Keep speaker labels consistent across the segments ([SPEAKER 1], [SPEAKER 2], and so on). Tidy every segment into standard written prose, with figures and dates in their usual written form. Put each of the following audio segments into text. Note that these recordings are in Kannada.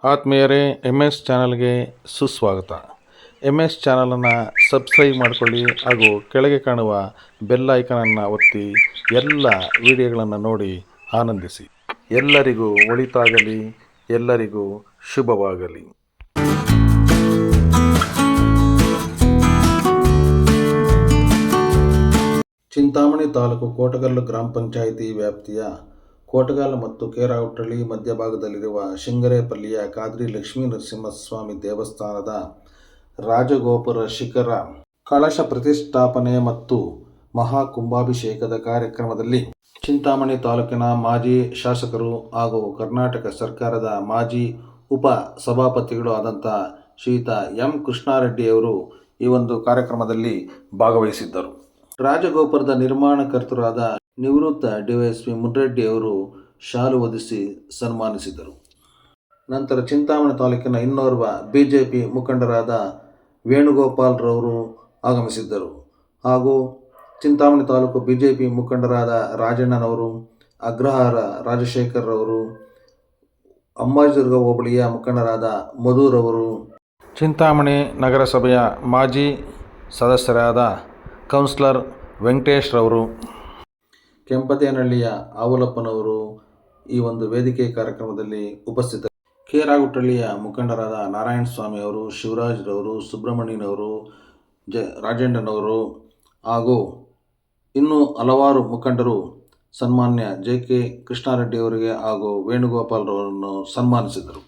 [SPEAKER 1] ಆತ್ಮೀಯರೇ, MS ಚಾನಲ್ಗೆ ಸುಸ್ವಾಗತ. MS ಚಾನಲನ್ನು ಸಬ್ಸ್ಕ್ರೈಬ್ ಮಾಡಿಕೊಳ್ಳಿ ಹಾಗೂ ಕೆಳಗೆ ಕಾಣುವ ಬೆಲ್ ಐಕನನ್ನು ಒತ್ತಿ ಎಲ್ಲ ವಿಡಿಯೋಗಳನ್ನು ನೋಡಿ ಆನಂದಿಸಿ. ಎಲ್ಲರಿಗೂ ಒಳಿತಾಗಲಿ, ಎಲ್ಲರಿಗೂ ಶುಭವಾಗಲಿ. ಚಿಂತಾಮಣಿ ತಾಲೂಕು ಕೋಟಗಲ್ಲು ಗ್ರಾಮ ಪಂಚಾಯಿತಿ ವ್ಯಾಪ್ತಿಯ ಕೋಟಗಾಲ ಮತ್ತು ಕೇರಾವುಟ್ಟಳ್ಳಿ ಮಧ್ಯಭಾಗದಲ್ಲಿರುವ ಶಿಂಗರೇಪಲ್ಲಿಯ ಖಾದ್ರಿ ಲಕ್ಷ್ಮೀ ನರಸಿಂಹಸ್ವಾಮಿ ದೇವಸ್ಥಾನದ ರಾಜಗೋಪುರ ಶಿಖರ ಕಳಶ ಪ್ರತಿಷ್ಠಾಪನೆ ಮತ್ತು ಮಹಾಕುಂಭಾಭಿಷೇಕದ ಕಾರ್ಯಕ್ರಮದಲ್ಲಿ ಚಿಂತಾಮಣಿ ತಾಲೂಕಿನ ಮಾಜಿ ಶಾಸಕರು ಹಾಗೂ ಕರ್ನಾಟಕ ಸರ್ಕಾರದ ಮಾಜಿ ಉಪ ಸಭಾಪತಿಗಳು ಆದಂಥ ಶ್ರೀಯುತ ಎಂ ಕೃಷ್ಣಾರೆಡ್ಡಿಯವರು ಈ ಒಂದು ಕಾರ್ಯಕ್ರಮದಲ್ಲಿ ಭಾಗವಹಿಸಿದ್ದರು. ರಾಜಗೋಪುರದ ನಿರ್ಮಾಣಕರ್ತರಾದ ನಿವೃತ್ತ ಡಿವೈಎಸ್ಪಿ ಮುನ್ರೆಡ್ಡಿಯವರು ಶಾಲು ಹೊದಿಸಿ ಸನ್ಮಾನಿಸಿದರು. ನಂತರ ಚಿಂತಾಮಣಿ ತಾಲೂಕಿನ ಇನ್ನೋರ್ವ ಬಿಜೆಪಿ ಮುಖಂಡರಾದ ವೇಣುಗೋಪಾಲ್ರವರು ಆಗಮಿಸಿದ್ದರು. ಹಾಗೂ ಚಿಂತಾಮಣಿ ತಾಲೂಕು ಬಿಜೆಪಿ ಮುಖಂಡರಾದ ರಾಜಣ್ಣನವರು, ಅಗ್ರಹಾರ ರಾಜಶೇಖರ್ರವರು, ಅಂಬಾಜಿದುರ್ಗ ಹೋಬಳಿಯ ಮುಖಂಡರಾದ ಮಧುರವರು, ಚಿಂತಾಮಣಿ ನಗರಸಭೆಯ ಮಾಜಿ ಸದಸ್ಯರಾದ ಕೌನ್ಸಿಲರ್ ವೆಂಕಟೇಶ್ರವರು, ಕೆಂಪತೇನಹಳ್ಳಿಯ ಆವುಲಪ್ಪನವರು ಈ ಒಂದು ವೇದಿಕೆ ಕಾರ್ಯಕ್ರಮದಲ್ಲಿ ಉಪಸ್ಥಿತರು. ಕೇರಾಗುಟ್ಟಳ್ಳಿಯ ಮುಖಂಡರಾದ ನಾರಾಯಣಸ್ವಾಮಿ ಅವರು, ಶಿವರಾಜ್ರವರು, ಸುಬ್ರಹ್ಮಣ್ಯನವರು, ರಾಜಣ್ಣನವರು ಹಾಗೂ ಇನ್ನೂ ಹಲವಾರು ಮುಖಂಡರು ಸನ್ಮಾನ್ಯ JK ಕೃಷ್ಣಾರೆಡ್ಡಿಯವರಿಗೆ ಹಾಗೂ ವೇಣುಗೋಪಾಲ್ರವರನ್ನು ಸನ್ಮಾನಿಸಿದರು.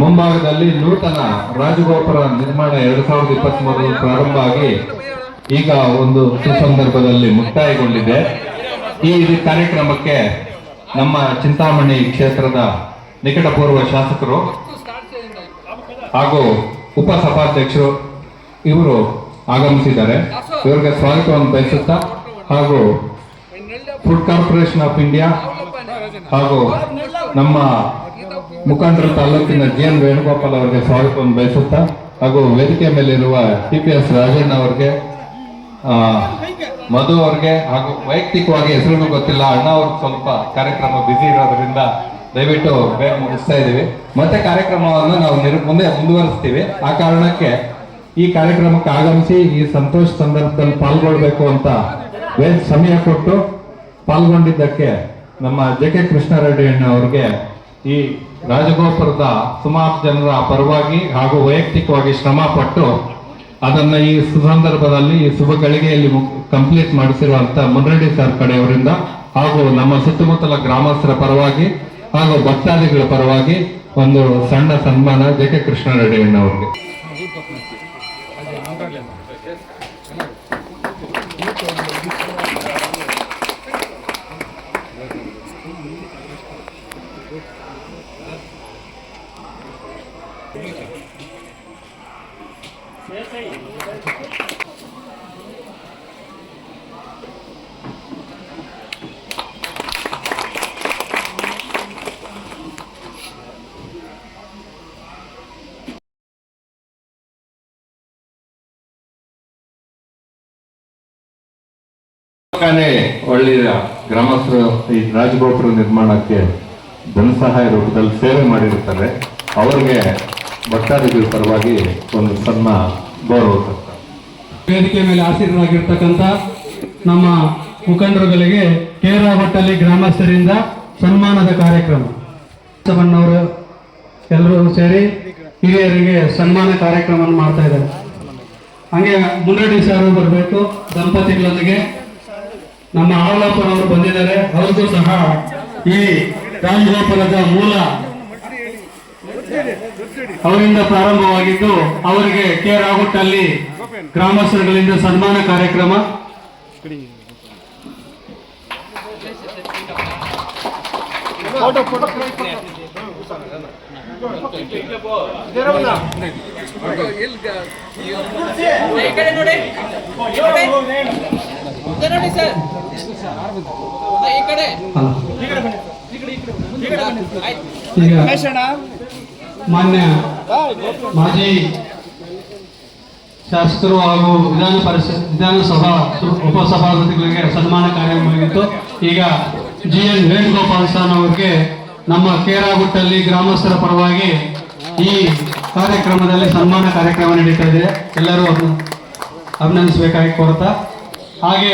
[SPEAKER 2] ಮುಂಭಾಗದಲ್ಲಿ ನೂತನ ರಾಜಗೋಪುರ ನಿರ್ಮಾಣ 2023 ಪ್ರಾರಂಭ ಆಗಿ ಈಗ ಒಂದು ಸುಸಂದರ್ಭದಲ್ಲಿ ಮುಕ್ತಾಯಗೊಂಡಿದೆ. ಈ ಕಾರ್ಯಕ್ರಮಕ್ಕೆ ನಮ್ಮ ಚಿಂತಾಮಣಿ ಕ್ಷೇತ್ರದ ನಿಕಟಪೂರ್ವ ಶಾಸಕರು ಹಾಗೂ ಉಪಸಭಾಧ್ಯಕ್ಷರು ಇವರು ಆಗಮಿಸಿದ್ದಾರೆ. ಇವರಿಗೆ ಸ್ವಾಗತವನ್ನು ಬಯಸುತ್ತಾ ಹಾಗೂ ಫುಡ್ ಕಾರ್ಪೊರೇಷನ್ ಆಫ್ ಇಂಡಿಯಾ ಹಾಗೂ ನಮ್ಮ ಮುಖಂಡರು ತಾಲೂಕಿನ GN ವೇಣುಗೋಪಾಲ್ ಅವರಿಗೆ ಸ್ವಾಗತವನ್ನು ಬಯಸುತ್ತಾ ಹಾಗೂ ವೇದಿಕೆ ಮೇಲಿರುವ TPS ರಾಜಣ್ಣ ಅವರಿಗೆ, ಮಧು ಅವರಿಗೆ ಹಾಗೂ ವೈಯಕ್ತಿಕವಾಗಿ ಹೆಸರು ಗೊತ್ತಿಲ್ಲ ಅಣ್ಣ ಅವ್ರಿಗೆ ಸ್ವಲ್ಪ ಕಾರ್ಯಕ್ರಮ ಬ್ಯುಸಿ ಇರೋದ್ರಿಂದ ದಯವಿಟ್ಟು ಬೇಗ ಮುಗಿಸ್ತಾ ಇದ್ದೀವಿ. ಮತ್ತೆ ಕಾರ್ಯಕ್ರಮವನ್ನು ನಾವು ಮುಂದೆ ಮುಂದುವರಿಸ್ತೀವಿ. ಆ ಕಾರಣಕ್ಕೆ ಈ ಕಾರ್ಯಕ್ರಮಕ್ಕೆ ಆಗಮಿಸಿ ಈ ಸಂತೋಷ ಸಂದರ್ಭದಲ್ಲಿ ಪಾಲ್ಗೊಳ್ಬೇಕು ಅಂತ ಸಮಯ ಕೊಟ್ಟು ಪಾಲ್ಗೊಂಡಿದ್ದಕ್ಕೆ ನಮ್ಮ JK ಕೃಷ್ಣಾರೆಡ್ಡಿ ಅಣ್ಣ ಅವರಿಗೆ ಈ ರಾಜಗೋಪುರದ ಸುಮಾರು ಜನರ ಪರವಾಗಿ ಹಾಗೂ ವೈಯಕ್ತಿಕವಾಗಿ ಶ್ರಮ ಪಟ್ಟು ಅದನ್ನ ಈ ಸುಸಂದರ್ಭದಲ್ಲಿ ಈ ಶುಭ ಗಳಿಗೆಯಲ್ಲಿ ಕಂಪ್ಲೀಟ್ ಮಾಡಿಸಿರುವಂತ ಮುನ್ರೆಡ್ಡಿ ಸರ್ ಕಡೆಯವರಿಂದ ಹಾಗೂ ನಮ್ಮ ಸುತ್ತಮುತ್ತಲ ಗ್ರಾಮಸ್ಥರ ಪರವಾಗಿ ಹಾಗೂ ಭಕ್ತಾದಿಗಳ ಪರವಾಗಿ ಒಂದು ಸಣ್ಣ ಸನ್ಮಾನ JK ಕೃಷ್ಣಾರೆಡ್ಡಿ ಅಣ್ಣ ಅವರಿಗೆ. ಒಳ್ಳೆಯ ಗ್ರಾಮಸ್ಥರು ಈ ರಾಜಗೋಪುರ ನಿರ್ಮಾಣಕ್ಕೆ ಧನ ಸಹಾಯ ರೂಪದಲ್ಲಿ ಸೇವೆ ಮಾಡಿರುತ್ತಾರೆ. ಅವರಿಗೆ ಭಕ್ತಾದಿಗಳ ಪರವಾಗಿ ಒಂದು ಸಣ್ಣ ಗೌರವ.
[SPEAKER 3] ವೇದಿಕೆ ಮೇಲೆ ಆಸೀನರಾಗಿರ್ತಕ್ಕಂಥ ನಮ್ಮ ಮುಖಂಡರುಗಳಿಗೆ ಕೇರಾವಟ್ಟಲ್ಲಿ ಗ್ರಾಮಸ್ಥರಿಂದ ಸನ್ಮಾನದ ಕಾರ್ಯಕ್ರಮ. ಬಸವಣ್ಣವರು ಎಲ್ಲರೂ ಸೇರಿ ಹಿರಿಯರಿಗೆ ಸನ್ಮಾನ ಕಾರ್ಯಕ್ರಮವನ್ನು ಮಾಡ್ತಾ ಇದ್ದಾರೆ. ಹಾಗೆ ಮುನ್ನಡಿ ಸರ್ ಬರಬೇಕು ದಂಪತಿಗಳೊಂದಿಗೆ. ನಮ್ಮ ಆವಲಪ್ಪನವರು ಬಂದಿದ್ದಾರೆ, ಅವ್ರಿಗೂ ಸಹ ಈ ರಾಜಗೋಪುರದ ಮೂಲ ಅವರಿಂದ ಪ್ರಾರಂಭವಾಗಿದ್ದು ಅವರಿಗೆ ಕೇರಾಗುಟ್ಟಲ್ಲಿ ಗ್ರಾಮಸ್ಥರುಗಳಿಂದ ಸನ್ಮಾನ ಕಾರ್ಯಕ್ರಮ. ಮಾನ್ಯ ಮಾಜಿ ಶಾಸಕರು ಹಾಗೂ ವಿಧಾನಸಭಾ ಉಪಸಭಾಪತಿಗಳಿಗೆ ಸನ್ಮಾನ ಕಾರ್ಯ ಮುಗಿದಿತ್ತು. ಈಗ GN ವೇಣುಗೋಪಾಲ್ ಸರ್ ಅವರಿಗೆ ನಮ್ಮ ಕೇರಾಗುಟ್ಟಲ್ಲಿ ಗ್ರಾಮಸ್ಥರ ಪರವಾಗಿ ಈ ಕಾರ್ಯಕ್ರಮದಲ್ಲಿ ಸನ್ಮಾನ ಕಾರ್ಯಕ್ರಮ ನಡೀತಾ ಇದೆ. ಎಲ್ಲರೂ ಅಭಿನಂದಿಸಬೇಕಾಗಿ ಕೋರುತ್ತಾ, ಹಾಗೆ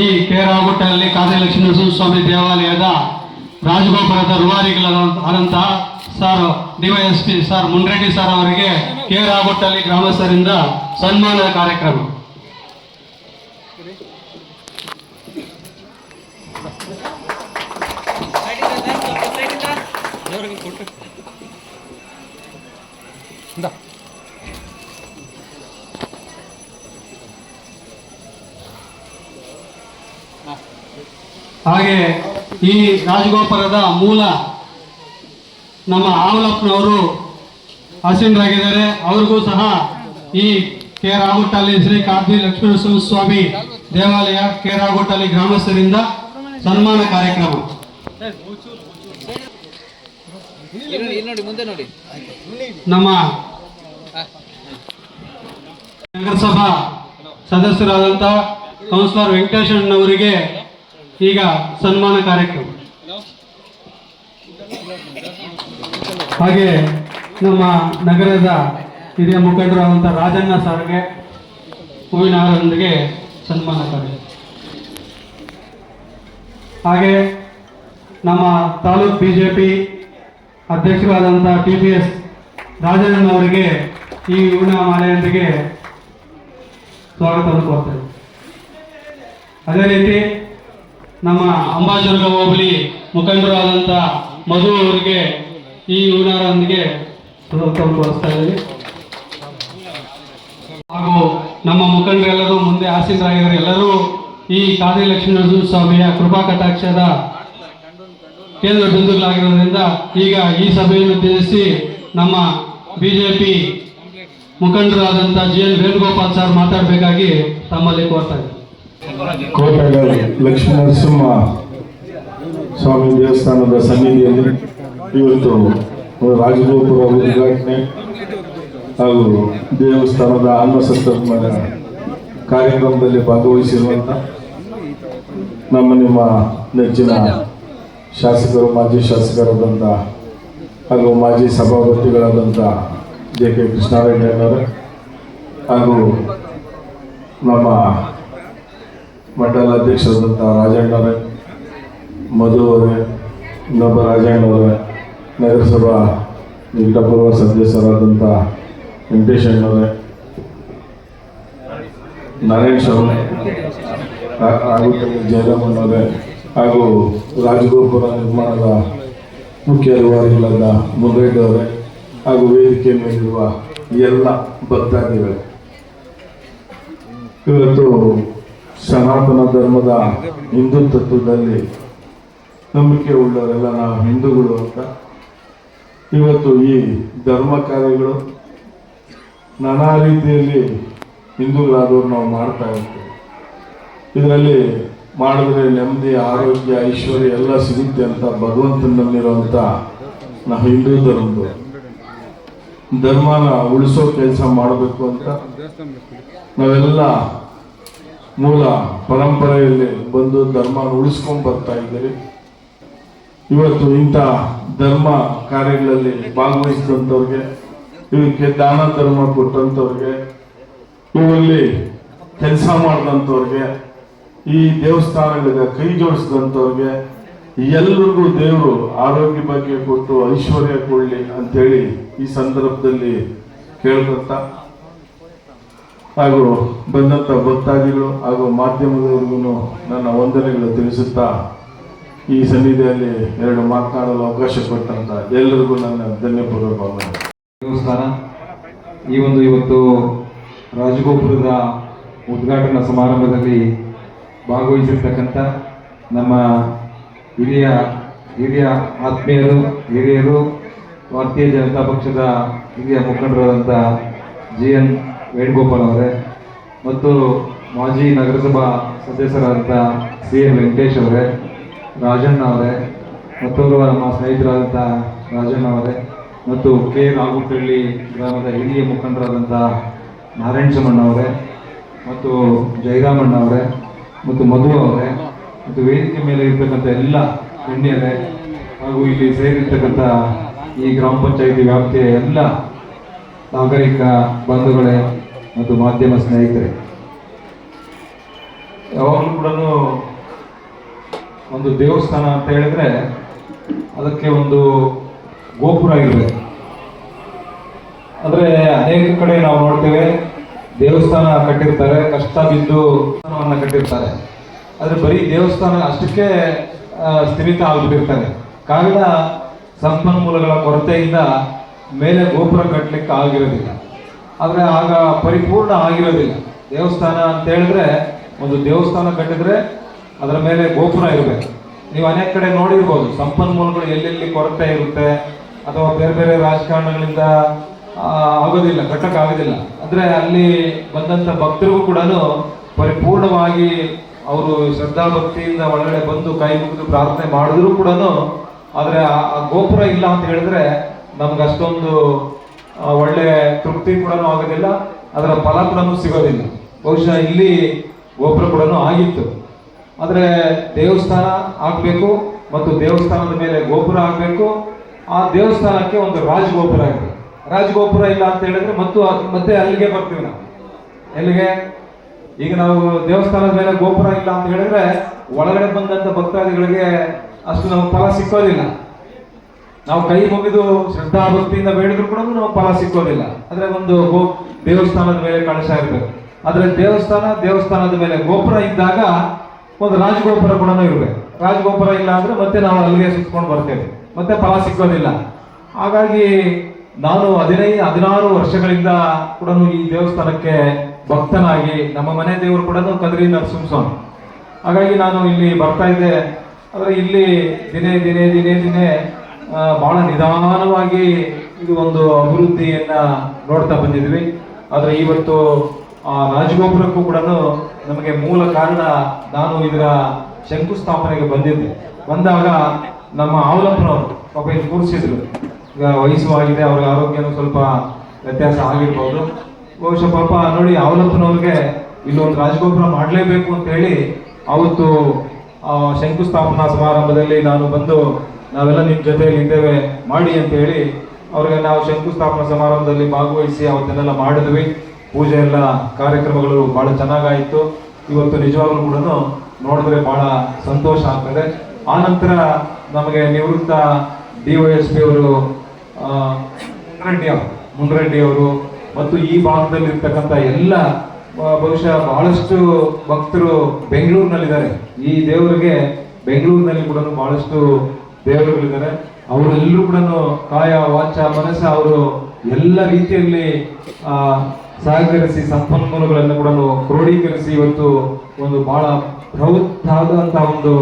[SPEAKER 3] ಈ ಕೇರಾಗುಟ್ಟಲ್ಲಿ ಕಾದಿಲಕ್ಷ್ಮೀ ನರಸಿಂಹಸ್ವಾಮಿ ದೇವಾಲಯದ ರಾಜಗೋಪುರದ ರೂವಾರಿಗಳಾದಂತಹ sir DYSP sir Munreddy sir ಅವರಿಗೆ ಕೇರಾಗುಟ್ಟಲ್ಲಿ ಗ್ರಾಮಸ್ಥರಿಂದ ಸನ್ಮಾನದ ಕಾರ್ಯಕ್ರಮ. ಹಾಗೆ ಈ ರಾಜಗೋಪುರದ ಮೂಲ ನಮ್ಮ ಆವಲಪ್ಪನವರು ಆಸೀನರಾಗಿದ್ದಾರೆ. ಅವ್ರಿಗೂ ಸಹ ಈ ಕೇರಾಗುಟ್ಟಲ್ಲಿ ಶ್ರೀ ಕಾದಿ ಲಕ್ಷ್ಮೀನರಸಿಂಹಸ್ವಾಮಿ ದೇವಾಲಯ ಕೇರಾಗುಟ್ಟಲ್ಲಿ ಗ್ರಾಮಸ್ಥರಿಂದ ಸನ್ಮಾನ ಕಾರ್ಯಕ್ರಮ. ನಮ್ಮ ನಗರಸಭಾ ಸದಸ್ಯರಾದಂತಹ ಕೌನ್ಸಿಲರ್ ವೆಂಕಟೇಶಣ್ಣವರಿಗೆ ಈಗ ಸನ್ಮಾನ ಕಾರ್ಯಕ್ರಮ. ಹಾಗೆ ನಮ್ಮ ನಗರದ ಹಿರಿಯ ಮುಖಂಡರಾದಂಥ ರಾಜಣ್ಣ ಸರ್ಗೆ ಹೂವಿನ ಹಾರದೊಂದಿಗೆ ಸನ್ಮಾನ ಕಾರ್ಯಕ್ರಮ. ಹಾಗೆ ನಮ್ಮ ತಾಲೂಕ್ BJP ಅಧ್ಯಕ್ಷರಾದಂಥ TPS ರಾಜಣ್ಣನವರಿಗೆ ಈ ಹೂವಿನ ಮಾಲೆಯೊಂದಿಗೆ ಸ್ವಾಗತವನ್ನು ಕೋರ್ತೇವೆ. ಅದೇ ರೀತಿ ನಮ್ಮ ಅಂಬಾಜರ್ಗ ಹೋಬಳಿ ಮುಖಂಡರಾದಂಥ ಮಧು ಅವರಿಗೆ ಈ ಹೂವಿನೊಂದಿಗೆ ಸ್ವಾಗತವನ್ನು ಕೋರಿಸ್ತಾ ಇದ್ದೀವಿ. ಹಾಗೂ ನಮ್ಮ ಮುಖಂಡರೆಲ್ಲರೂ ಮುಂದೆ ಆಸೀನರಾಗಿದ್ದಾರೆ. ಎಲ್ಲರೂ ಈ ಕಾದಿ ಲಕ್ಷ್ಮೀ ನರಸಿಂಹಸ್ವಾಮಿಯ ಕೃಪಾ ಕಟಾಕ್ಷದ ಕೇಂದ್ರ ಬಿಂದುಗಳಾಗಿರೋದ್ರಿಂದ ಈಗ ಈ ಸಭೆಯನ್ನು ಉದ್ದೇಶಿಸಿ ನಮ್ಮ BJP ಮುಖಂಡರಾದಂಥ GN ವೇಣುಗೋಪಾಲ್ ಸರ್ ಮಾತಾಡಬೇಕಾಗಿ ತಮ್ಮಲ್ಲಿ ಕೋರ್ತಾ ಇದ್ದಾರೆ.
[SPEAKER 4] ಕೋಟೆಯ ಲಕ್ಷ್ಮೀ ನರಸಿಂಹ ಸ್ವಾಮಿ ದೇವಸ್ಥಾನದ ಸನ್ನಿಧಿಯಲ್ಲಿ ಇವತ್ತು ರಾಜಗೋಪುರ ಉದ್ಘಾಟನೆ ಹಾಗೂ ದೇವಸ್ಥಾನದ ಅನ್ನಸಂತರ್ಪಣೆ ಕಾರ್ಯಕ್ರಮದಲ್ಲಿ ಭಾಗವಹಿಸಿರುವಂಥ ನಿಮ್ಮ ನೆಚ್ಚಿನ ಶಾಸಕರು, ಮಾಜಿ ಶಾಸಕರಾದಂಥ ಹಾಗೂ ಮಾಜಿ ಸಭಾಪತಿಗಳಾದಂಥ JK ಕೃಷ್ಣಾರೆಡ್ಡಿಯವರೇ ಹಾಗೂ ನಮ್ಮ ಮಂಡಲ ಅಧ್ಯಕ್ಷರಾದಂಥ ರಾಜಣ್ಣವರೇ, ಮಧು ಅವರೇ, ಇನ್ನೊಬ್ಬ ರಾಜಣ್ಣವರೇ, ನಗರಸಭಾ ನಿಕಟಪೂರ್ವ ಸದಸ್ಯರಾದಂಥ ವೆಂಕಟೇಶಣ್ಣವರೇ, ನರೇಶ್ ಅವರೇ ಹಾಗೂ ಜಯರಾಮಣ್ಣವರೇ ಹಾಗೂ ರಾಜಗೋಪುರ ನಿರ್ಮಾಣದ ಮುಖ್ಯ ರೂವಾರಿಗಳಾದ ಮುನ್ರೆಡ್ಡಿ ಅವರೇ ಹಾಗೂ ವೇದಿಕೆ ಮೇಲಿರುವ ಎಲ್ಲ ಭಕ್ತಾದಿಗಳೇ, ಇವತ್ತು ಸನಾತನ ಧರ್ಮದ ಹಿಂದೂ ತತ್ವದಲ್ಲಿ ನಂಬಿಕೆ ಉಳ್ಳವರೆಲ್ಲ ನಾವು ಹಿಂದೂಗಳು ಅಂತ ಇವತ್ತು ಈ ಧರ್ಮ ಕಾರ್ಯಗಳು ನಾನಾ ರೀತಿಯಲ್ಲಿ ಹಿಂದೂಗಳಾದವ್ರು ನಾವು ಮಾಡ್ತಾ ಇರ್ತೀವಿ. ಇದರಲ್ಲಿ ಮಾಡಿದ್ರೆ ನೆಮ್ಮದಿ, ಆರೋಗ್ಯ, ಐಶ್ವರ್ಯ ಎಲ್ಲ ಸಿಗುತ್ತೆ ಅಂತ ಭಗವಂತನಲ್ಲಿರುವಂಥ ನಾವು ಹಿಂದೂ ಧರ್ಮನ ಉಳಿಸೋ ಕೆಲಸ ಮಾಡಬೇಕು ಅಂತ ನಾವೆಲ್ಲ ಮೂಲ ಪರಂಪರೆಯಲ್ಲಿ ಬಂದು ಧರ್ಮನ ಉಳಿಸ್ಕೊಂಡು ಬರ್ತಾ ಇದ್ದೀರಿ. ಇವತ್ತು ಇಂಥ ಧರ್ಮ ಕಾರ್ಯಗಳಲ್ಲಿ ಭಾಗವಹಿಸಿದಂಥವ್ರಿಗೆ, ಇವಕ್ಕೆ ದಾನ ಧರ್ಮ ಕೊಟ್ಟಂಥವ್ರಿಗೆ, ಇವರಲ್ಲಿ ಕೆಲಸ ಮಾಡಿದಂಥವ್ರಿಗೆ, ಈ ದೇವಸ್ಥಾನಗಳಿಗೆ ಕೈ ಜೋಡಿಸಿದಂಥವ್ರಿಗೆ ಎಲ್ಲರಿಗೂ ದೇವರು ಆರೋಗ್ಯ ಭಾಗ್ಯ ಕೊಟ್ಟು ಐಶ್ವರ್ಯ ಕೊಡಲಿ ಅಂತೇಳಿ ಈ ಸಂದರ್ಭದಲ್ಲಿ ಕೇಳ್ಕೊತ, ಹಾಗೂ ಬಂದಂಥ ಭಕ್ತಾದಿಗಳು ಹಾಗೂ ಮಾಧ್ಯಮದವರಿಗೂ ನನ್ನ ವಂದನೆಗಳು ತಿಳಿಸುತ್ತಾ ಈ ಸನ್ನಿಧಿಯಲ್ಲಿ ಎರಡು ಮಾತನಾಡಲು ಅವಕಾಶ ಕೊಟ್ಟಂತ ಎಲ್ಲರಿಗೂ ನನ್ನ ಧನ್ಯಪೂರ್ವಕ ವಂದನೆ.
[SPEAKER 2] ದೇವಸ್ಥಾನ ಈ ಒಂದು ಇವತ್ತು ರಾಜಗೋಪುರದ ಉದ್ಘಾಟನಾ ಸಮಾರಂಭದಲ್ಲಿ ಭಾಗವಹಿಸಿರ್ತಕ್ಕಂಥ ನಮ್ಮ ಹಿರಿಯ ಆತ್ಮೀಯರು, ಹಿರಿಯರು, ಭಾರತೀಯ ಜನತಾ ಪಕ್ಷದ ಹಿರಿಯ ಮುಖಂಡರಾದಂಥ GN ವೇಣುಗೋಪಾಲ್ ಅವರೇ ಮತ್ತು ಮಾಜಿ ನಗರಸಭಾ ಸದಸ್ಯರಾದಂಥ CN ವೆಂಕಟೇಶ್ ಅವರೇ, ರಾಜಣ್ಣ ಅವರೇ, ಮತ್ತೊಬ್ಬರು ನಮ್ಮ ಸ್ನೇಹಿತರಾದಂಥ ರಾಜಣ್ಣ ಅವರೇ ಮತ್ತು ಕೆ ರಾಗುಟ್ಟಳ್ಳಿ ಗ್ರಾಮದ ಹಿರಿಯ ಮುಖಂಡರಾದಂಥ ನಾರಾಯಣಸ್ವಾಮಣ್ಣ ಅವರೇ ಮತ್ತು ಜಯರಾಮಣ್ಣ ಅವರೇ ಮತ್ತು ಮಧು ಅವರೇ ಮತ್ತು ವೇದಿಕೆ ಮೇಲೆ ಇರ್ತಕ್ಕಂಥ ಎಲ್ಲ ಗಣ್ಯರೇ ಹಾಗೂ ಇಲ್ಲಿ ಸೇರಿರ್ತಕ್ಕಂಥ ಈ ಗ್ರಾಮ ಪಂಚಾಯಿತಿ ವ್ಯಾಪ್ತಿಯ ಎಲ್ಲ ನಾಗರಿಕ ಬಂಧುಗಳೇ ಮತ್ತು ಮಾಧ್ಯಮ ಸ್ನೇಹಿತರೆ, ಯಾವಾಗಲೂ ಕೂಡ ಒಂದು ದೇವಸ್ಥಾನ ಅಂತ ಹೇಳಿದ್ರೆ ಅದಕ್ಕೆ ಒಂದು ಗೋಪುರ ಇರಬೇಕು. ಆದರೆ ಅನೇಕ ಕಡೆ ನಾವು ನೋಡ್ತೇವೆ, ದೇವಸ್ಥಾನ ಕಟ್ಟಿರ್ತಾರೆ, ಕಷ್ಟ ಬಿದ್ದು ದೇವಸ್ಥಾನವನ್ನು ಕಟ್ಟಿರ್ತಾರೆ, ಆದರೆ ಬರೀ ದೇವಸ್ಥಾನ ಅಷ್ಟಕ್ಕೆ ಸ್ಥಿಮಿತ ಆಗಿಬಿಟ್ಟಿರ್ತಾರೆ. ಕಾರಣ ಸಂಪನ್ಮೂಲಗಳ ಕೊರತೆಯಿಂದ ಮೇಲೆ ಗೋಪುರ ಕಟ್ಟಲಿಕ್ಕೆ ಆಗಿರೋದಿಲ್ಲ. ಆದರೆ ಆಗ ಪರಿಪೂರ್ಣ ಆಗಿರೋದಿಲ್ಲ. ದೇವಸ್ಥಾನ ಅಂತ ಹೇಳಿದ್ರೆ ಒಂದು ದೇವಸ್ಥಾನ ಕಟ್ಟಿದ್ರೆ ಅದರ ಮೇಲೆ ಗೋಪುರ ಇರಬೇಕು. ನೀವು ಅನೇಕ ಕಡೆ ನೋಡಿರ್ಬೋದು, ಸಂಪನ್ಮೂಲಗಳು ಎಲ್ಲೆಲ್ಲಿ ಕೊರತೆ ಇರುತ್ತೆ ಅಥವಾ ಬೇರೆ ಬೇರೆ ರಾಜಕಾರಣಗಳಿಂದ ಆಗೋದಿಲ್ಲ, ಕಟ್ಟಕ್ಕಾಗೋದಿಲ್ಲ. ಅಂದರೆ ಅಲ್ಲಿ ಬಂದಂಥ ಭಕ್ತರಿಗೂ ಕೂಡ ಪರಿಪೂರ್ಣವಾಗಿ ಅವರು ಶ್ರದ್ಧಾಭಕ್ತಿಯಿಂದ ಒಳಗಡೆ ಬಂದು ಕೈ ಮುಗಿದು ಪ್ರಾರ್ಥನೆ ಮಾಡಿದ್ರು ಕೂಡ, ಆದರೆ ಆ ಗೋಪುರ ಇಲ್ಲ ಅಂತ ಹೇಳಿದ್ರೆ ನಮ್ಗೆ ಅಷ್ಟೊಂದು ಒಳ್ಳೆ ತೃಪ್ತಿ ಕೂಡ ಆಗೋದಿಲ್ಲ, ಅದರ ಫಲ ಕೂಡ ಸಿಗೋದಿಲ್ಲ. ಬಹುಶಃ ಇಲ್ಲಿ ಗೋಪುರ ಕೂಡ ಆಗಿತ್ತು. ಆದರೆ ದೇವಸ್ಥಾನ ಆಗಬೇಕು ಮತ್ತು ದೇವಸ್ಥಾನದ ಮೇಲೆ ಗೋಪುರ ಆಗಬೇಕು. ಆ ದೇವಸ್ಥಾನಕ್ಕೆ ಒಂದು ರಾಜಗೋಪುರ ಇದೆ. ರಾಜಗೋಪುರ ಇಲ್ಲ ಅಂತ ಹೇಳಿದ್ರೆ ಮತ್ತೆ ಅಲ್ಲಿಗೆ ಬರ್ತೀವಿ ನಾವು. ಎಲ್ಲಿಗೆ? ಈಗ ನಾವು ದೇವಸ್ಥಾನದ ಮೇಲೆ ಗೋಪುರ ಇಲ್ಲ ಅಂತ ಹೇಳಿದ್ರೆ ಒಳಗಡೆ ಬಂದಂತ ಭಕ್ತಾದಿಗಳಿಗೆ ಅಷ್ಟು ನಮ್ಗೆ ಫಲ ಸಿಕ್ಕೋದಿಲ್ಲ. ನಾವು ಕೈ ಮುಗಿದು ಶ್ರದ್ಧಾ ಭಕ್ತಿಯಿಂದ ಬೇಡಿದ್ರು ಕೂಡ ನಾವು ಫಲ ಸಿಕ್ಕೋದಿಲ್ಲ. ಅಂದ್ರೆ ಒಂದು ದೇವಸ್ಥಾನದ ಮೇಲೆ ಕಳಶ ಇರಬೇಕು. ಆದ್ರೆ ದೇವಸ್ಥಾನದ ಮೇಲೆ ಗೋಪುರ ಇದ್ದಾಗ ಒಂದು ರಾಜಗೋಪುರ ಕೂಡ ಇರಬೇಕು. ರಾಜಗೋಪುರ ಇಲ್ಲ ಅಂದ್ರೆ ಮತ್ತೆ ನಾವು ಅಲ್ಲಿಗೆ ಸುತ್ಕೊಂಡು ಬರ್ತೇವೆ, ಮತ್ತೆ ಫಲ ಸಿಕ್ಕೋದಿಲ್ಲ. ಹಾಗಾಗಿ ನಾನು 16 ವರ್ಷಗಳಿಂದ ಕೂಡ ಈ ದೇವಸ್ಥಾನಕ್ಕೆ ಭಕ್ತನಾಗಿ, ನಮ್ಮ ಮನೆ ದೇವರು ಕೂಡ ಕದ್ರಿ ನರಸಿಂಹಸ್ವಾಮಿ. ಹಾಗಾಗಿ ನಾನು ಇಲ್ಲಿ ಬರ್ತಾ ಇದ್ದೆ. ಆದರೆ ಇಲ್ಲಿ ದಿನೇ ಬಹಳ ನಿಧಾನವಾಗಿ ಇದು ಒಂದು ಅಭಿವೃದ್ಧಿಯನ್ನ ನೋಡ್ತಾ ಬಂದಿದ್ವಿ. ಆದರೆ ಇವತ್ತು ರಾಜಗೋಪುರಕ್ಕೂ ಕೂಡ ನಮಗೆ ಮೂಲ ಕಾರಣ, ನಾನು ಇದರ ಶಂಕುಸ್ಥಾಪನೆಗೆ ಬಂದಾಗ ನಮ್ಮ ಆವಲಪ್ಪನವರು ಪಾಪ ಇಲ್ಲಿ ಕೂರಿಸಿದ್ರು. ಈಗ ವಯಸ್ಸು ಆಗಿದೆ, ಅವರ ಆರೋಗ್ಯನೂ ಸ್ವಲ್ಪ ವ್ಯತ್ಯಾಸ ಆಗಿರ್ಬೋದು. ಬಹುಶಃ ಪಾಪ ನೋಡಿ, ಆವಲಪ್ಪನವ್ರಿಗೆ ಇಲ್ಲೊಂದು ರಾಜಗೋಪುರ ಮಾಡಲೇಬೇಕು ಅಂತ ಹೇಳಿ ಅವತ್ತು ಶಂಕುಸ್ಥಾಪನಾ ಸಮಾರಂಭದಲ್ಲಿ ನಾನು ಬಂದು, ನಾವೆಲ್ಲ ನಿಮ್ಮ ಜೊತೆಯಲ್ಲಿ ಇದ್ದೇವೆ ಮಾಡಿ ಅಂತ ಹೇಳಿ ಅವ್ರಿಗೆ ನಾವು ಶಂಕುಸ್ಥಾಪನಾ ಸಮಾರಂಭದಲ್ಲಿ ಭಾಗವಹಿಸಿ ಅವತ್ತನ್ನೆಲ್ಲ ಮಾಡಿದ್ವಿ. ಪೂಜೆ ಎಲ್ಲ ಕಾರ್ಯಕ್ರಮಗಳು ಬಹಳ ಚೆನ್ನಾಗಾಯಿತು. ಇವತ್ತು ನಿಜವಾಗ್ಲೂ ಕೂಡ ನೋಡಿದ್ರೆ ಬಹಳ ಸಂತೋಷ ಆಗ್ತದೆ. ಆನಂತರ ನಮಗೆ ನಿವೃತ್ತ DYSP ಅವರು ಮುನ್ರೆಡ್ಡಿ ಅವರು ಮತ್ತು ಈ ಭಾಗದಲ್ಲಿ ಇರ್ತಕ್ಕಂಥ ಎಲ್ಲ ಬಹುಶಃ ಬಹಳಷ್ಟು ಭಕ್ತರು ಬೆಂಗಳೂರಿನಲ್ಲಿದ್ದಾರೆ. ಈ ದೇವರಿಗೆ ಬೆಂಗಳೂರಿನಲ್ಲಿ ಕೂಡ ಬಹಳಷ್ಟು ದೇವರುಗಳಿದ್ದಾರೆ. ಅವರೆಲ್ಲರೂ ಕೂಡ ಕಾಯ ವಾಚ ಮನಸ್ಸ ಅವರು ಎಲ್ಲ ರೀತಿಯಲ್ಲಿ ಸಹಕರಿಸಿ ಸಂಪನ್ಮೂಲಗಳನ್ನು ಕೂಡ ಕ್ರೋಢೀಕರಿಸಿ ಇವತ್ತು ಒಂದು ಬಹಳ ಬೃಹತ್ತಾದಂತಹ ಒಂದು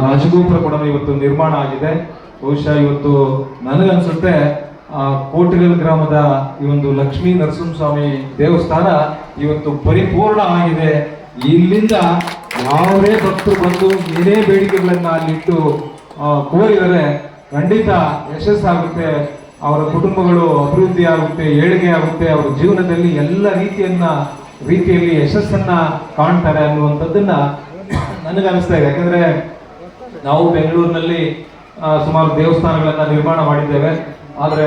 [SPEAKER 2] ರಾಜಗೋಪುರ ಕೂಡ ಇವತ್ತು ನಿರ್ಮಾಣ ಆಗಿದೆ. ಬಹುಶಃ ಇವತ್ತು ನನಗನ್ಸುತ್ತೆ ಕೋಟೆಗಲ್ ಗ್ರಾಮದ ಈ ಒಂದು ಲಕ್ಷ್ಮೀ ನರಸಿಂಹಸ್ವಾಮಿ ದೇವಸ್ಥಾನ ಇವತ್ತು ಪರಿಪೂರ್ಣ ಆಗಿದೆ. ಇಲ್ಲಿಂದ ಯಾವುದೇ ಭಕ್ತರು ಬಂದು ಏನೇ ಬೇಡಿಕೆಗಳನ್ನ ಅಲ್ಲಿಟ್ಟು ಕೋರಿದರೆ ಖಂಡಿತ ಯಶಸ್ಸಾಗುತ್ತೆ. ಅವರ ಕುಟುಂಬಗಳು ಅಭಿವೃದ್ಧಿ ಆಗುತ್ತೆ, ಏಳಿಗೆ ಆಗುತ್ತೆ, ಅವರ ಜೀವನದಲ್ಲಿ ಎಲ್ಲ ರೀತಿಯಲ್ಲಿ ಯಶಸ್ಸನ್ನ ಕಾಣ್ತಾರೆ ಅನ್ನುವಂಥದ್ದನ್ನ ನನಗನ್ನಿಸ್ತಾ ಇದೆ. ಯಾಕಂದ್ರೆ ನಾವು ಬೆಂಗಳೂರಿನಲ್ಲಿ ಸುಮಾರು ದೇವಸ್ಥಾನಗಳನ್ನ ನಿರ್ಮಾಣ ಮಾಡಿದ್ದೇವೆ. ಆದರೆ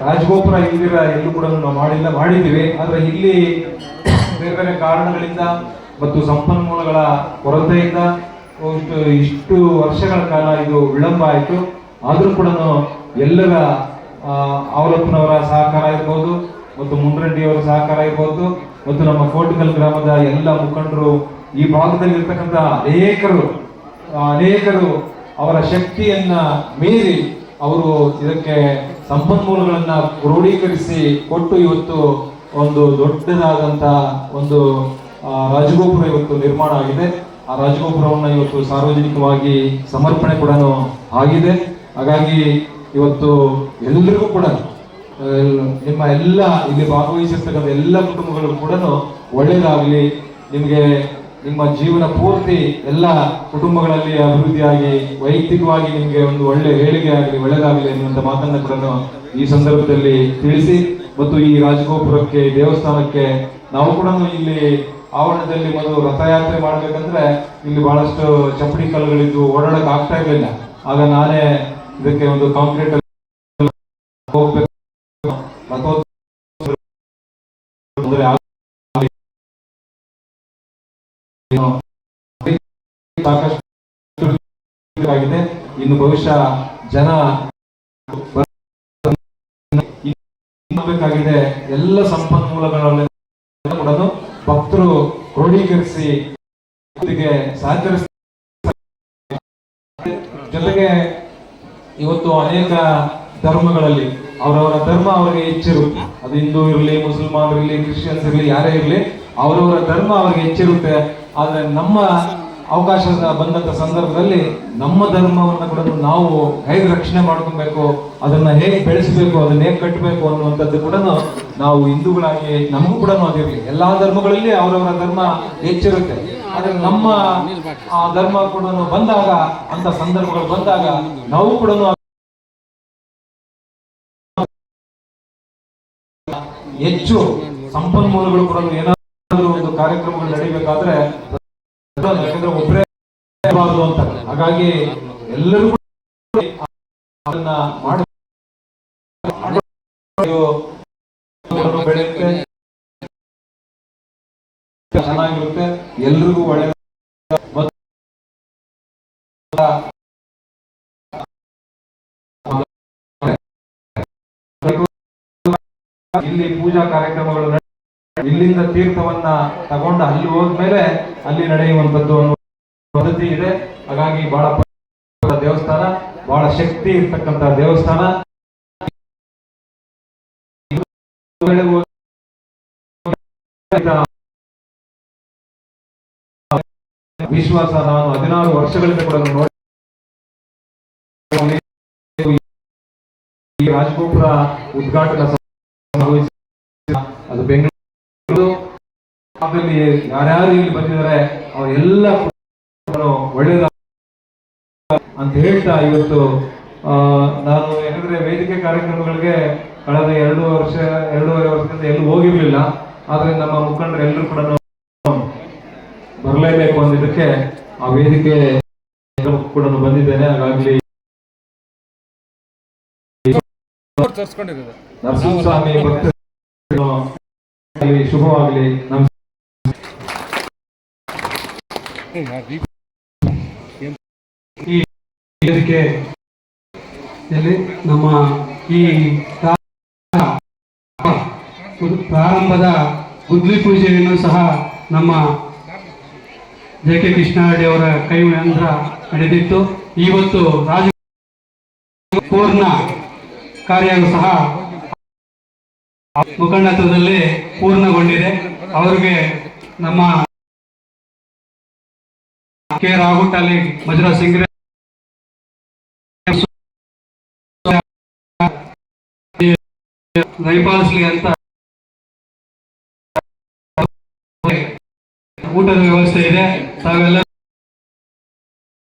[SPEAKER 2] ರಾಜಗೋಪುರ ಇಲ್ದಿರ ಎಲ್ಲೂ ಕೂಡ ನಾವು ಮಾಡಿದ್ದೀವಿ. ಆದರೆ ಇಲ್ಲಿ ಬೇರೆ ಬೇರೆ ಕಾರಣಗಳಿಂದ ಮತ್ತು ಸಂಪನ್ಮೂಲಗಳ ಕೊರತೆಯಿಂದ ಇಷ್ಟು ವರ್ಷಗಳ ಕಾಲ ಇದು ವಿಳಂಬ ಆಯಿತು. ಆದರೂ ಕೂಡ ಎಲ್ಲರ ಅವಲಪ್ಪನವರ ಸಹಕಾರ ಇರ್ಬೋದು, ಮತ್ತು ಮುಂಡ್ರೆಡ್ಡಿಯವರ ಸಹಕಾರ ಇರ್ಬೋದು, ಮತ್ತು ನಮ್ಮ ಕೋಟಿಕಲ್ ಗ್ರಾಮದ ಎಲ್ಲ ಮುಖಂಡರು, ಈ ಭಾಗದಲ್ಲಿ ಇರ್ತಕ್ಕಂಥ ಅನೇಕರು ಅವರ ಶಕ್ತಿಯನ್ನ ಮೀರಿ ಅವರು ಇದಕ್ಕೆ ಸಂಪನ್ಮೂಲಗಳನ್ನ ಕ್ರೋಢೀಕರಿಸಿ ಕೊಟ್ಟು ಇವತ್ತು ಒಂದು ದೊಡ್ಡದಾದಂತ ಒಂದು ರಾಜಗೋಪುರ ಇವತ್ತು ನಿರ್ಮಾಣ ಆಗಿದೆ. ಆ ರಾಜಗೋಪುರವನ್ನು ಇವತ್ತು ಸಾರ್ವಜನಿಕವಾಗಿ ಸಮರ್ಪಣೆ ಕೂಡ ಆಗಿದೆ. ಹಾಗಾಗಿ ಇವತ್ತು ಎಲ್ಲರಿಗೂ ಕೂಡ ನಿಮ್ಮ ಎಲ್ಲ ಇಲ್ಲಿ ಭಾಗವಹಿಸಿರ್ತಕ್ಕಂಥ ಎಲ್ಲ ಕುಟುಂಬಗಳು ಕೂಡ ಒಳ್ಳೆಯದಾಗಲಿ, ನಿಮಗೆ ನಿಮ್ಮ ಜೀವನ ಪೂರ್ತಿ ಎಲ್ಲ ಕುಟುಂಬಗಳಲ್ಲಿ ಅಭಿವೃದ್ಧಿಯಾಗಿ ವೈಯಕ್ತಿಕವಾಗಿ ನಿಮಗೆ ಒಂದು ಒಳ್ಳೆ ಏಳಿಗೆ ಆಗಲಿ, ಒಳ್ಳೆಯದಾಗಲಿ ಅನ್ನುವಂಥ ಮಾತನ್ನು ಕೂಡ ಈ ಸಂದರ್ಭದಲ್ಲಿ ತಿಳಿಸಿ, ಮತ್ತು ಈ ರಾಜಗೋಪುರಕ್ಕೆ ದೇವಸ್ಥಾನಕ್ಕೆ ನಾವು ಕೂಡ ಇಲ್ಲಿ ಆವರಣದಲ್ಲಿ ಮೊದಲು ರಥಯಾತ್ರೆ ಮಾಡಬೇಕಂದ್ರೆ ಇಲ್ಲಿ ಬಹಳಷ್ಟು ಚಪ್ಪಡಿ ಕಲ್ಲುಗಳಿದ್ದು ಓಡಾಡಕ್ ಆಗ್ತಾ ಇರಲಿಲ್ಲ. ಆಗ ನಾನೇ ಇದಕ್ಕೆ ಒಂದು ಕಾಂಕ್ರೀಟ್ ಹೋಗ್ಬೇಕು ಆಗಿದೆ. ಇನ್ನು ಬಹುಶಃ ಜನ ಬೇಕಾಗಿದೆ. ಎಲ್ಲ ಸಂಪನ್ಮೂಲಗಳಲ್ಲಿ ಕೂಡ ಭಕ್ತರು ಕ್ರೋಢೀಕರಿಸಿ ಸಹಕರಿಸ, ಜೊತೆಗೆ ಇವತ್ತು ಅನೇಕ ಧರ್ಮಗಳಲ್ಲಿ ಅವರವರ ಧರ್ಮ ಅವರಿಗೆ ಹೆಚ್ಚಿರುತ್ತೆ. ಅದು ಹಿಂದೂ ಇರಲಿ, ಮುಸಲ್ಮಾನ್ ಇರಲಿ, ಕ್ರಿಶ್ಚಿಯನ್ಸ್ ಇರಲಿ, ಯಾರೇ ಇರಲಿ, ಅವರವರ ಧರ್ಮ ಅವರಿಗೆ ಹೆಚ್ಚಿರುತ್ತೆ. ಆದ್ರೆ ನಮ್ಮ ಅವಕಾಶ ಬಂದಂತ ಸಂದರ್ಭದಲ್ಲಿ ನಮ್ಮ ಧರ್ಮವನ್ನು ಕೂಡ ನಾವು ಹೇಗೆ ರಕ್ಷಣೆ ಮಾಡ್ಕೊಬೇಕು, ಅದನ್ನ ಹೇಗೆ ಬೆಳೆಸಬೇಕು, ಅದನ್ನ ಹೇಗೆ ಕಟ್ಟಬೇಕು ಅನ್ನುವಂಥದ್ದು ಕೂಡ ನಾವು ಹಿಂದೂಗಳಾಗಿ ನಮಗೂ ಕೂಡ ಅದಿರಲಿ. ಎಲ್ಲಾ ಧರ್ಮಗಳಲ್ಲಿ ಅವರವರ ಧರ್ಮ ಹೆಚ್ಚಿರುತ್ತೆ. ಆದ್ರೆ ನಮ್ಮ ಆ ಧರ್ಮ ಕೂಡ ಬಂದಾಗ, ಅಂತ ಸಂದರ್ಭಗಳು ಬಂದಾಗ ನಾವು ಕೂಡ ಹೆಚ್ಚು ಸಂಪನ್ಮೂಲಗಳು ಕೂಡ ಏನಾದರೂ ಒಂದು ಕಾರ್ಯಕ್ರಮಗಳು ನಡೀಬೇಕಾದ್ರೆ ಯಾಕಂದ್ರೆ ಒಬ್ಬರೇ ಇರಬಾರದು ಅಂತ. ಹಾಗಾಗಿ ಎಲ್ಲರೂ ಅದನ್ನ ಮಾಡಿ ಬೆಳೆಯುತ್ತೆ, ಚೆನ್ನಾಗಿರುತ್ತೆ, ಎಲ್ರಿಗೂ ಒಳ್ಳೆ. ಇಲ್ಲಿ ಪೂಜಾ ಕಾರ್ಯಕ್ರಮಗಳು ಇಲ್ಲಿಂದ ತೀರ್ಥವನ್ನ ತಗೊಂಡು ಅಲ್ಲಿ ಹೋದ್ಮೇಲೆ ಅಲ್ಲಿ ನಡೆಯುವಂಥದ್ದು ಪದ್ಧತಿ ಇದೆ. ಹಾಗಾಗಿ ಬಹಳ ದೇವಸ್ಥಾನ, ಬಹಳ ಶಕ್ತಿ ಇರ್ತಕ್ಕಂಥ ದೇವಸ್ಥಾನ. ವಿಶ್ವಾಸ ನಾನು 16 ವರ್ಷಗಳಿಂದ ಕೂಡ ನೋಡಿ ಈ ರಾಜಗೋಪುರ ಉದ್ಘಾಟನಾ ಅದು ಬೆಂಗಳೂರು ಯಾರ್ಯಾರು ಇಲ್ಲಿ ಬಂದಿದ್ದಾರೆ ಅವರೆಲ್ಲ ಒಳ್ಳೆಯದ ಅಂತ ಹೇಳ್ತಾ ಇವತ್ತು ನಾನು ಯಾಕಂದ್ರೆ ವೇದಿಕೆ ಕಾರ್ಯಕ್ರಮಗಳಿಗೆ ಕಳೆದ 2.5 ವರ್ಷದಿಂದ ಎಲ್ಲೂ ಹೋಗಿರ್ಲಿಲ್ಲ. ಆದ್ರೆ ನಮ್ಮ ಮುಖಂಡರು ಎಲ್ಲರೂ ಕೂಡ ಬರಲೇಬೇಕು ಅಂದಿದ್ದಕ್ಕೆ ಆ ವೇದಿಕೆ ಕೂಡ ಬಂದಿದ್ದೇನೆ. ಹಾಗಾಗಿ ನರಸಿಂಹಸ್ವಾಮಿ ಭಕ್ತರಿಗೆ ಶುಭವಾಗಲಿ.
[SPEAKER 3] ಈ ವೇದಿಕೆಯಲ್ಲಿ ನಮ್ಮ ಈ ಪ್ರಾರಂಭದ ಗುದ್ಲಿ ಪೂಜೆಯನ್ನು ಸಹ ನಮ್ಮ ಜೆ.ಕೆ. ಕೃಷ್ಣಾರೆಡ್ಡಿ ಅವರ ಕೈ ಯಂತ್ರ ನಡೆದಿತ್ತು. ಇವತ್ತು ರಾಜ ಪೂರ್ಣ ಕಾರ್ಯವು ಸಹ ಮುಖಂಡತ್ವದಲ್ಲಿ ಪೂರ್ಣಗೊಂಡಿದೆ. ಅವರಿಗೆ ನಮ್ಮ ಕೆ. ರಾಗುಟ್ಟಲ್ಲಿ ಮಜುರಾ ಸಿಂಗ್ರೆ ದಯಪಾಲಿಸಲಿ ಅಂತ ಊಟದ ವ್ಯವಸ್ಥೆ ಇದೆ. ತಾವೆಲ್ಲ